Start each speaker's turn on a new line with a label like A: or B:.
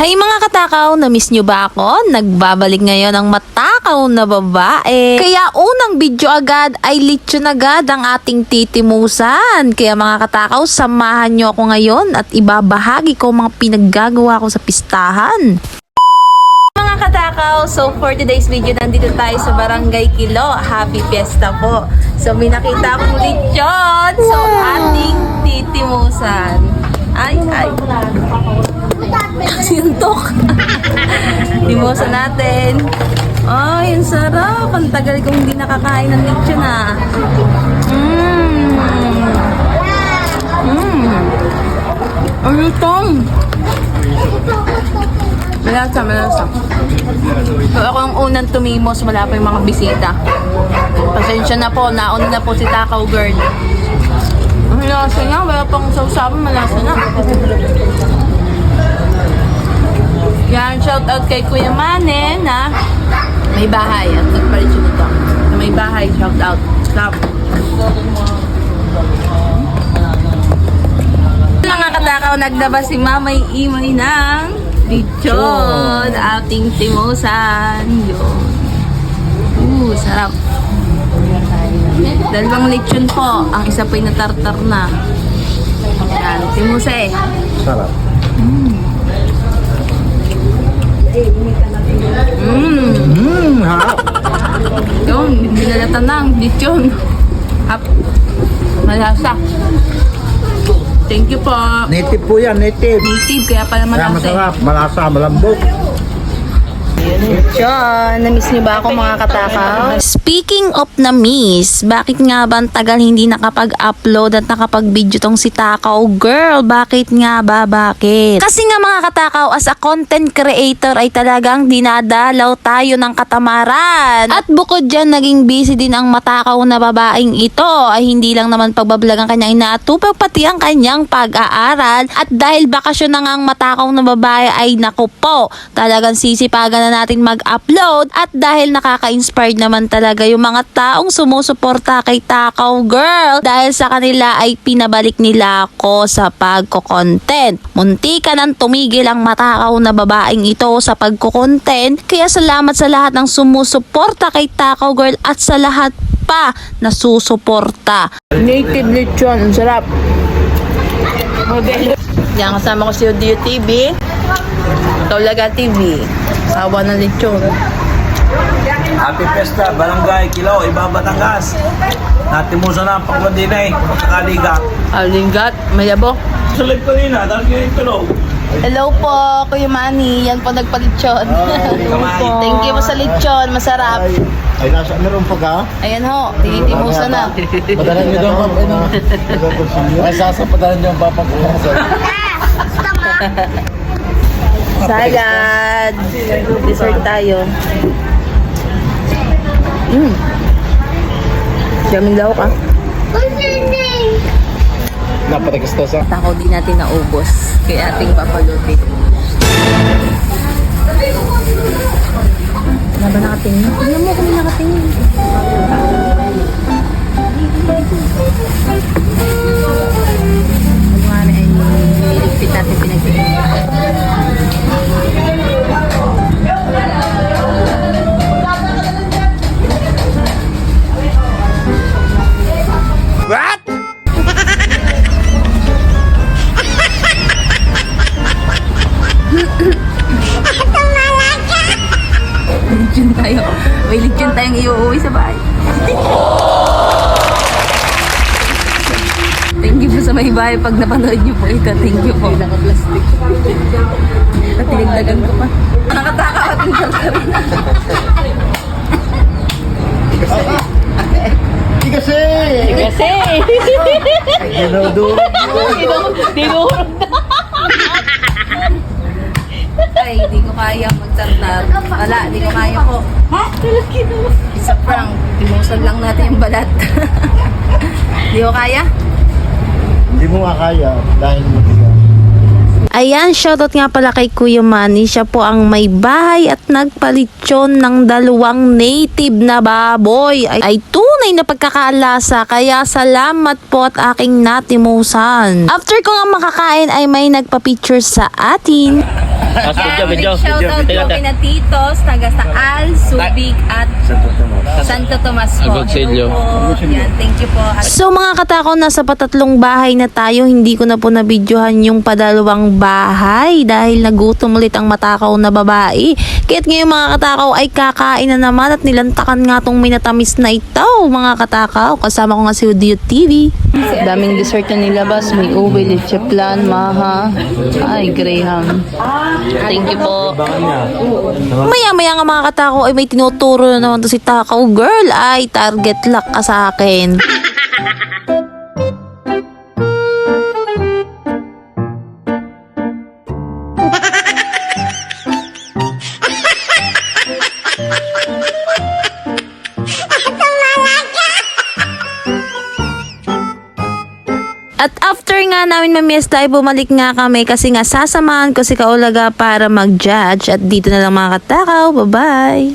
A: Hay mga katakaw, na-miss nyo ba ako? Nagbabalik ngayon ang matakaw na babae. Kaya unang video agad ay lechon agad ang ating titimusan. Kaya mga katakaw, samahan nyo ako ngayon at ibabahagi ko mga pinaggagawa ko sa pistahan. Mga katakaw, so for today's video, nandito tayo sa Barangay Kilo. Happy Fiesta po. So may nakita akong lechon. So ating titimusan. Ay. Sintok. Timosa natin. Ay, ang sarap. Ang tagal kong hindi nakakain ng lechon ah. Ang lutong. Malasa. So ako ang unang tumimos, wala pa yung mga bisita. Pasensya na po, nauna na po si Takaw Girl. Malasa na, wala pang sausawan, malasa na. Yan, shout out kay Kuya Mane na may bahay at nagpalit siya nito. Na may bahay, shout out. Stop. Mga katakaw, nagdaba si Mamay Imay ng lechon, ating timusan. Yun. Sarap. Dalawang lechon po. Ang isa po'y natartar na. Yan, timuse.
B: Sarap. Harap.
A: Yun, binalatan ng lechon. Hap. Malasa. Thank you po.
B: Native po yan, native.
A: Native, kaya pala
B: Kaya
A: malasa.
B: masarap, malasa, malambot.
A: Lechon. Na-miss niyo ba ako mga katakaw? Speaking of na-miss, bakit nga ba ang tagal hindi nakapag-upload at nakapag-video tong si Takaw Girl? Bakit nga ba? Bakit? Kasi nga mga katakaw, as a content creator ay talagang dinadalaw tayo ng katamaran. At bukod dyan, naging busy din ang matakaw na babaeng ito. Ay hindi lang naman pagbablog ang kanyang inaatupag, pati ang kanyang pag-aaral. At dahil bakasyon na nga ang matakaw na babae ay naku po, talagang sisipagan na natin mag-upload. At dahil nakaka-inspired naman talaga yung mga taong sumusuporta kay Takaw Girl, dahil sa kanila ay pinabalik nila ako sa pagko-content. Muntika nang tumigil ang matakaw na babaeng ito sa pagko-content. Kaya salamat sa lahat ng sumusuporta kay Takaw Girl at sa lahat pa na susuporta. Native lechon, ang sarap. Yan, kasama ko si Odio TV. Tolaga TV. Awa ng lechon.
B: Happy Fiesta, Barangay Kilo, Iba Batangas. Natimusan na ang pangkondinay, Kaliga.
A: Alingat, mayabo.
B: Sa live kanina, dahil kayo yung tulog.
A: Hello po, Kuya Manny. Yan po nagpa-lechon. Thank you po sa lechon. Masarap.
B: Ay, nasa meron pa ka?
A: Ayan ho, tinitimusan na.
B: Padalan nyo daw ang ay, padalan nyo ang papa ko.
A: Salad. Dessert tayo. Daming daw ka.
B: Napatagastasa.
A: Takaw din natin naubos. Kaya ating papalutin. Wala ba nakatingin? Tingnan mo kung may nakatingin. Ano nga na ay niligpit natin pinagtingin.
B: What?
A: Lechon tayo. May lechon tayong iuuwi sa bahay. Thank you po sa may bahay pag napanood niyo po ito. Thank you po. Naka-plastic. At tinigdagan ko pa. Nakatakaw at tingnan ka rin.
B: Di kasi!
A: Kasi!
B: Dinudurog mo.
A: Dinurog na. Ay, di ko kaya magtartar. Wala, di ko kaya po. Ha? Isa prank. Timusan lang natin yung balat. Di ko kaya?
B: Hindi mo nga kaya dahil matigas.
A: Ayan, shoutout nga pala kay Kuya Manny. Siya po ang may bahay at nagpalitsyon ng dalawang native na baboy. Ay tunay na pagkakalasa. Kaya salamat po at aking natimusan. After ko nga makakain ay may nagpa-picture sa atin. Big shoutout po kina Titos, taga Saal, Subic at Santo Tomas po.
C: Agoncillo.
A: Hello po. Yan, thank you po. So mga katakaw, nasa patatlong bahay na tayo. Hindi ko na po nabidyohan yung padalawang bahay dahil nagutom ulit ang matakaw na babae. Kaya't ngayon mga katakaw ay kakain na naman at nilantakan nga tong minatamis na ito mga katakaw. Kasama ko nga si Udio TV. Daming dessert na nilabas. May ube, leche plan, maha. Ay, graham. Thank you po. Maya-maya nga mga katakaw ay may tinuturo na naman to si Takaw Girl. Ay, target lock ka sa akin. At after nga namin mamiesta ay bumalik nga kami kasi nga sasamahan ko si Kaulaga para mag-judge. At dito na lang mga katakaw. Bye-bye!